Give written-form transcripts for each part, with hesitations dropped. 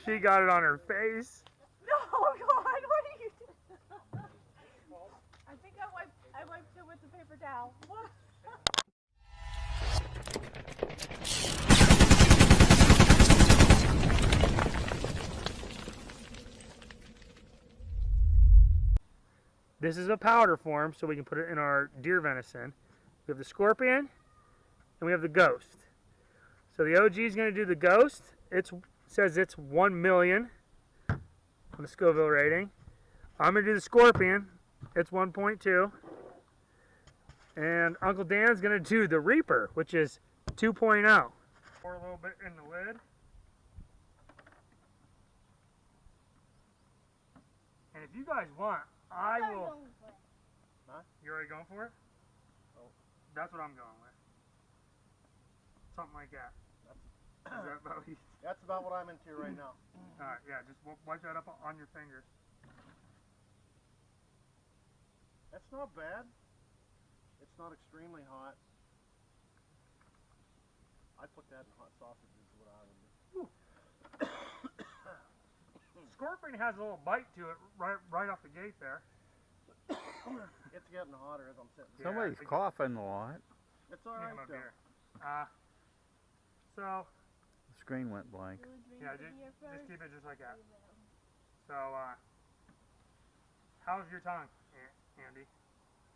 She got it on her face. No, God, what are you doing? I think I wiped it with the paper towel. What? This is a powder form, so we can put it in our deer venison. We have the scorpion, and we have the ghost. So the OG is going to do the ghost. It says it's 1 million on the Scoville rating. I'm going to do the scorpion. It's 1.2. And Uncle Dan's going to do the Reaper, which is 2.0. Pour a little bit in the lid. And if you guys want, I will. Huh? You already going for it? Oh. That's what I'm going with. Something like that. Is that about you? That's about what I'm into right now. Alright, yeah, just wipe that up on your fingers. That's not bad. It's not extremely hot. I'd put that in hot sausage is what I would do. Scorpion has a little bite to it right off the gate there. It's getting hotter as I'm sitting. Somebody's coughing a lot. It's alright though. So The screen went blank. yeah, just keep it just like that. So how's your tongue, Andy?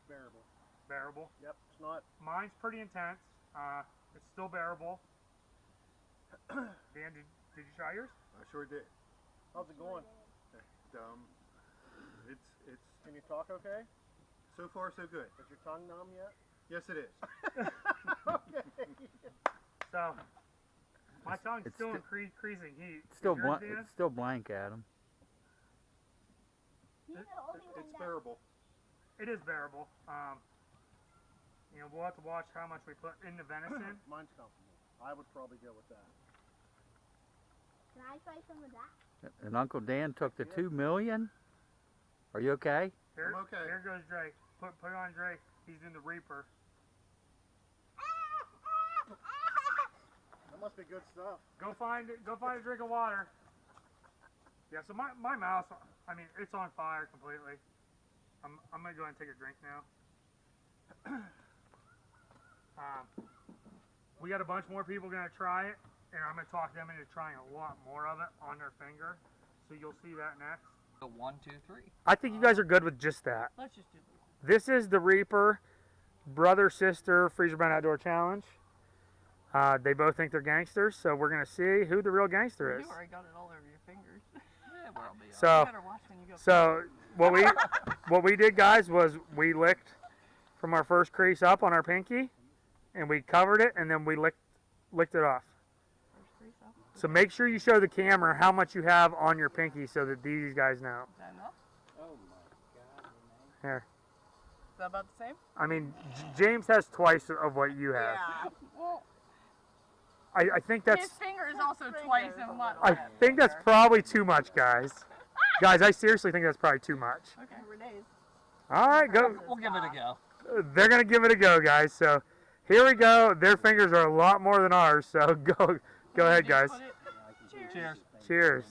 Bearable. Bearable? Yep, it's not. Mine's pretty intense. It's still bearable. Dan, did you try yours? I sure did. How's it going? It's Can you talk okay? so far so good. Is your tongue numb yet? Yes, it is. Okay. So my tongue's it's still increasing heat. It's still Yours, Dan? it's still blank, Adam. It's bearable. It is bearable. You know, we'll have to watch how much we put in the venison. Mine's comfortable. I would probably go with that. Can I try some of that? And Uncle Dan took the 2 million. Are you okay? Here, I'm okay. Here goes Drake. Put it on Drake. He's in the Reaper. That must be good stuff. Go find a drink of water. Yeah. So my mouth, I mean, it's on fire completely. I'm gonna go ahead and take a drink now. We got a bunch more people gonna try it, and I'm gonna talk them into trying a lot more of it on their finger. So you'll see that next. 1, 2, 3. I think you guys are good with just that. Let's just do this. This is the Reaper brother sister freezer bound outdoor challenge. They both think they're gangsters, so we're gonna see who the real gangster is. You already got it all over your fingers. Yeah, well, I'll be So, You better watch when you go. so what we did, guys, was we licked from our first crease up on our pinky, and we covered it, and then we licked it off. First crease up. So make sure you show the camera how much you have on your pinky so that these guys know. Is that enough? Oh my God. Here. Is that about the same? I mean, James has twice of what you have. Yeah. Well, I think that's. his finger is also twice as much. I think that's probably too much, guys. Guys, I seriously think that's probably too much. Okay, Renee's. All right, go. We'll give it a go. They're gonna give it a go, guys. So here we go. Their fingers are a lot more than ours. So go ahead, guys. Cheers. Cheers. Cheers.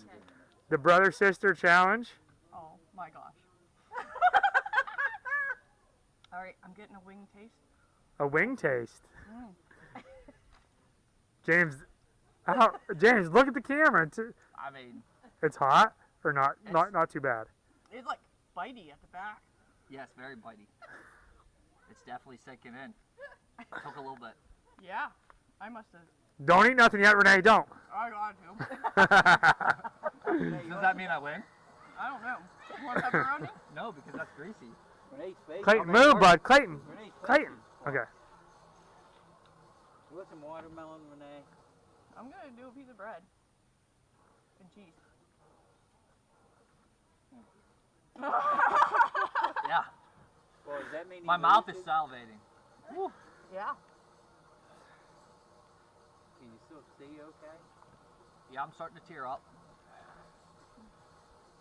The brother sister challenge. Oh my gosh. All right, I'm getting a wing taste. A wing taste. Mm. James, James, look at the camera. I mean, It's hot or not? Not too bad. It's like bitey at the back. yes, very bitey. It's definitely sinking in. Took a little bit. Yeah, I must have. Don't eat nothing yet, Renee. Don't. I got to. Does that mean I win? I don't know. You want pepperoni? No, because that's greasy. Clayton, move, bud. Clayton. Clayton. Okay. You want some watermelon, Renee? I'm gonna do a piece of bread and cheese. Yeah. Boy, does that mean My mouth is salivating. Woo. Yeah. Can you still see okay? Yeah, I'm starting to tear up.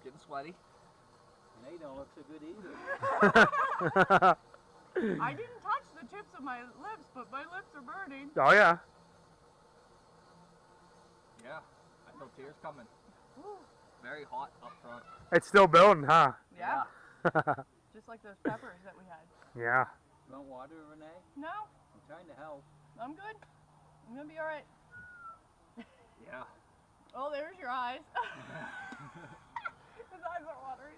Getting sweaty. Renee don't look so good either. I didn't touch the tips of my lips, but my lips are burning. Oh yeah. Yeah. No tears coming. Very hot up front. It's still building, huh? Yeah. Just like those peppers that we had. Yeah. You want water, Renee? No, I'm trying to help. I'm good. I'm gonna be all right. Yeah. Oh, there's your eyes. His eyes are watering.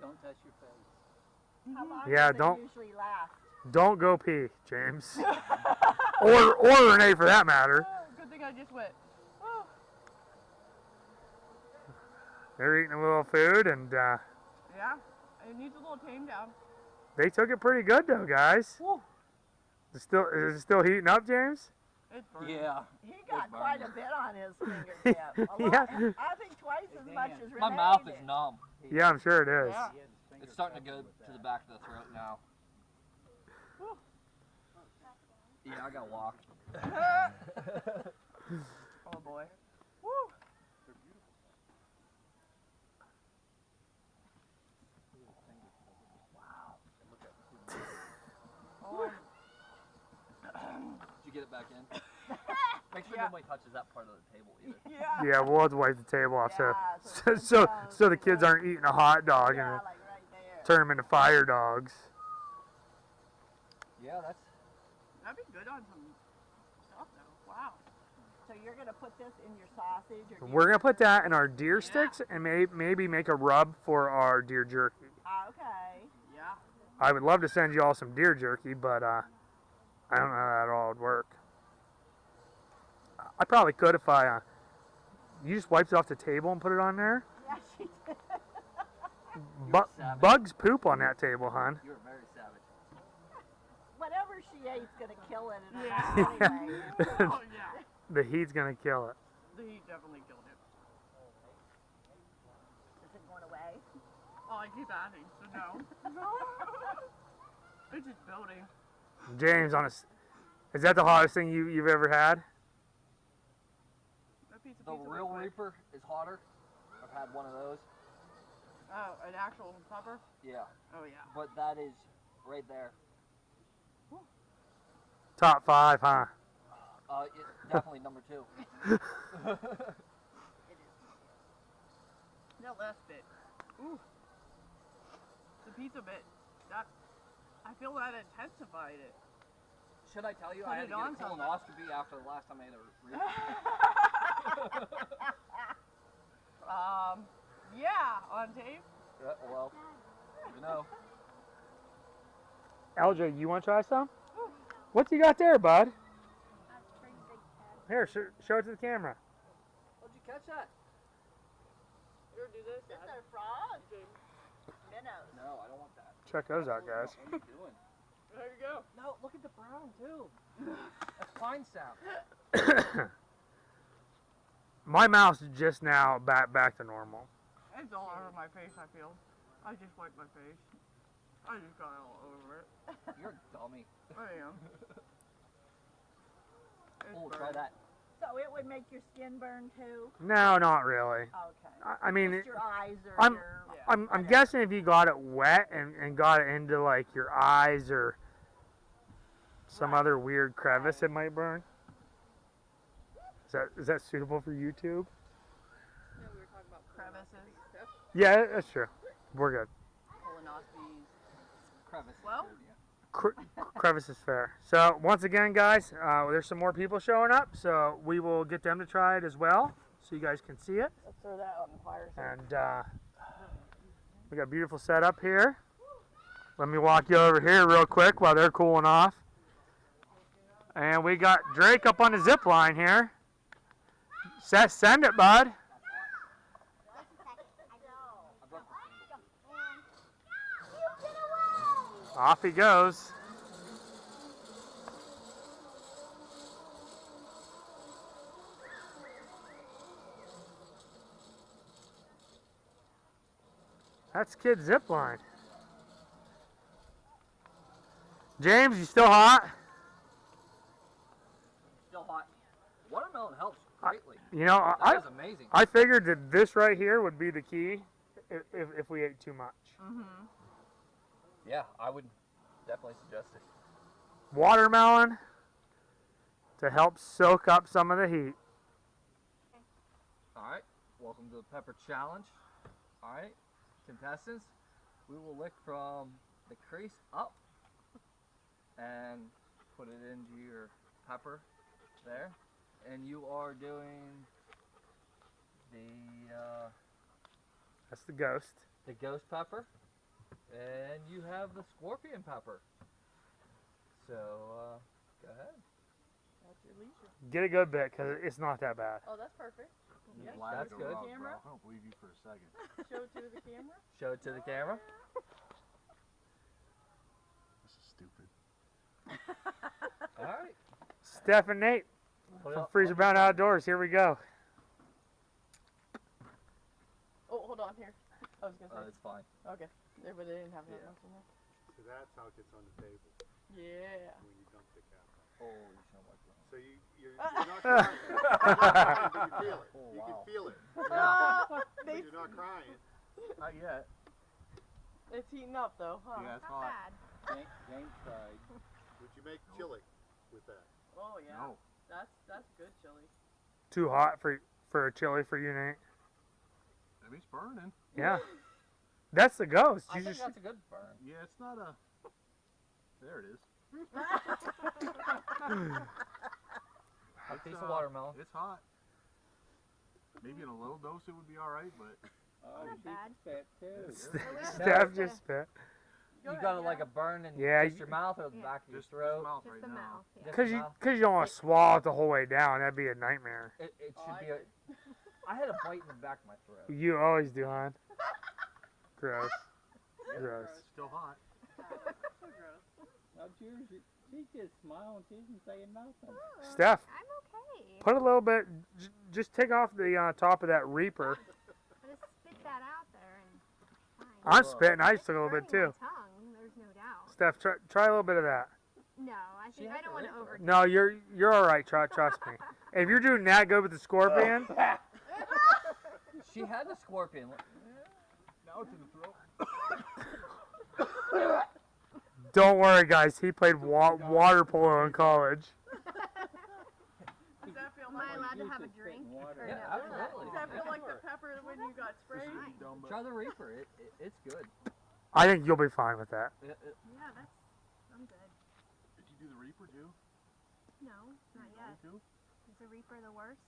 Don't touch your face. How long Yeah, does don't- it usually last? Don't go pee, James. or Renee for that matter. Oh, good thing I just went. Oh, They're eating a little food, and yeah. It needs a little tame down. they took it pretty good though, guys. Woo. Is it still heating up, James? It's burning. Yeah. He got Good quite a burn. bit on his fingertip. A lot, Yeah. I think twice as much as Renee My mouth did. is numb. Yeah, I'm sure it is. Yeah. It's starting to go to the back of the throat now. Whew. Yeah, I gotta walk. Oh boy. Woo. Oh, Did you get it back in? Make sure Yeah. nobody touches that part of the table either. yeah. Yeah, we'll have to wipe the table off Yeah, so the kids aren't eating a hot dog Yeah, and like right there. turn them into fire dogs. Yeah, that's. That'd be good on some stuff though. Wow. So you're gonna put this in your sausage, or We're gonna put that in our deer Yeah. sticks and maybe make a rub for our deer jerky. Okay. Yeah. I would love to send you all some deer jerky, but I don't know how that all would work. I probably could if you just wiped it off the table and put it on there. Yeah, she did. Savage. Bugs poop on that table, hon. You're very savage. Whatever she ate's gonna kill it in her Yeah. mouth anyway. Oh yeah. The heat's gonna kill it. The heat definitely killed it. Is it going away? Oh, I keep adding, so no. It's just building. James, is that the hottest thing you've ever had? That piece of The pizza real real quick. Reaper is hotter. I've had one of those. Oh, an actual pepper? Yeah, Oh yeah. but that is right there. Top 5, huh? It's definitely number 2. That last bit. Ooh. The pizza bit. That I feel that intensified it. Should I tell you Put I had it to get on a something. colonoscopy after the last time I ate a Reaper? Yeah, on tape. Well, you know. LJ, you want to try some? What's you got there, bud? Here, show it to the camera. How'd you catch that? Here, do this. Is this a frog? Minnows. No, I don't want that. Check those out, guys. What are you doing? There you go. No, look at the brown too. That's pine sap. My mouth's just now back to normal. It's all over my face, I feel. I just wiped my face. I just got all over it. You're a dummy. I am. It's Oh, try burnt. that. So it would make your skin burn too? No, not really. Okay. I mean, Just your eyes or I'm- your... Yeah. I'm whatever. guessing if you got it wet and got it into like your eyes or some Right. other weird crevice, it might burn. Is that suitable for YouTube? Yeah, we were talking about crevices, Yeah, that's true. We're good. colonoscopies. Crevice. Well- Crevice is fair. So once again, guys, there's some more people showing up, so we will get them to try it as well, so you guys can see it. Let's throw that on the fire. And we got a beautiful setup here. Let me walk you over here real quick while they're cooling off. And we got Drake up on the zip line here. Send it, bud. Off he goes. That's kid zip line. James, you still hot? Still hot. Watermelon helps greatly. You know, That was amazing. I figured that this right here would be the key if we ate too much. Mm-hmm. Yeah, I would definitely suggest it. Watermelon to help soak up some of the heat. welcome to the pepper challenge. Alright, contestants, we will lick from the crease up and put it into your pepper there. And you are doing That's the ghost. the ghost pepper, and you have the scorpion pepper. So, go ahead. That's your leisure. Get a good bit because it's not that bad. Oh, that's perfect. Yeah, That's show it to good. the camera. I don't believe you for a second. Show it to the camera. Show it to the camera. This is stupid. Alright. Steph and Nate from Freezer Bound Outdoors. Here we go. Oh, hold on here. I was gonna say. It's fine. Okay. There, but they didn't have that Yeah. much in there. So that's how it gets on the table Yeah. when you dump the cap. Oh, you sound like that. So you're not crying. You're not crying, but you feel it. Oh, You wow. can feel it. Oh, But you're not crying. Not yet. it's heating up though, huh? Yeah, it's Not hot. bad. James tried. Would you make chili with that? Oh yeah. No. That's good chili. Too hot for a chili for you, Nate. I mean, it's burning. Yeah. That's the ghost. I You think just that's a good burn. Yeah, it's not a. There it is. A piece of watermelon. It's hot. Maybe in a low dose it would be alright, but Oh, Not she's bad. spit too. Steph just spit. You got it like a burn in Yeah, just your mouth or the back of your just throat. mouth Just right the now. mouth. Yeah. Just Cause your you, mouth. cause you don't want to swallow it the whole way down. That'd be a nightmare. It Oh, should be a. I had a bite in the back of my throat. You always do, hon. Gross. Gross. It's still hot. So gross. Now, she's just smiling. She isn't saying nothing. Steph, I'm okay. put a little bit. Just take off the top of that Reaper. I'll just spit that out there and fine. I'm spitting. I just took a It's little bit burning too. my tongue, there's no doubt. Steph, try a little bit of that. No, I She think had I don't the want to Reaper. over. No, you're all right. Trust me. If you're doing that good with the scorpion, She had the scorpion. Now it's in the throat. don't worry, guys. He played water polo in college. Does that feel Am I like? allowed to Used have a spit drink? in water. Or Yeah, no? absolutely. Does that feel like the pepper when you got sprayed? Fine. Dumb, but Try the Reaper. It's good. I think you'll be fine with that. Yeah, I'm good. did you do the Reaper too? No, not yet. You too? Is the Reaper the worst?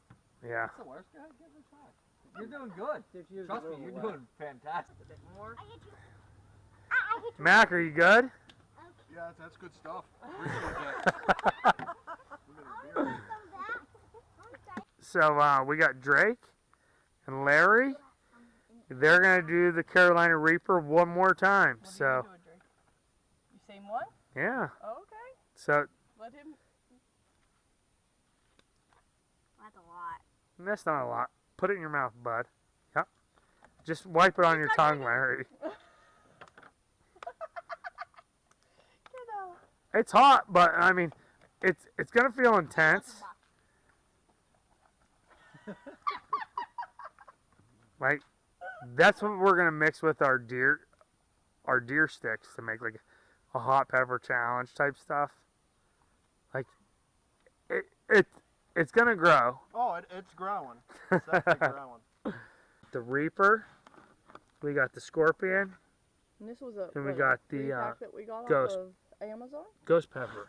Yeah. That's the worst. Go ahead, give it a try. You're doing good. Just use Trust a me, little you're less. doing fantastic. A bit more. I hit you. I hit you. Mac, are you good? Yeah, that's good stuff. Appreciate that. Look at the beer. So we got Drake and Larry. They're gonna do the Carolina Reaper one more time. What do you So do, Drake? You same one? yeah. Okay. So Let him. That's a lot. that's not a lot. Put it in your mouth, bud. Yep. Just wipe it on your tongue, Larry. It's hot, but I mean, it's gonna feel intense. Like that's what we're gonna mix with our deer sticks to make like a hot pepper challenge type stuff. Like it's gonna grow. Oh, it's growing. It's definitely growing. The Reaper, we got the Scorpion, And this was a. And we what, got a the, three-pack that we got Ghost. off of Amazon. Ghost Pepper.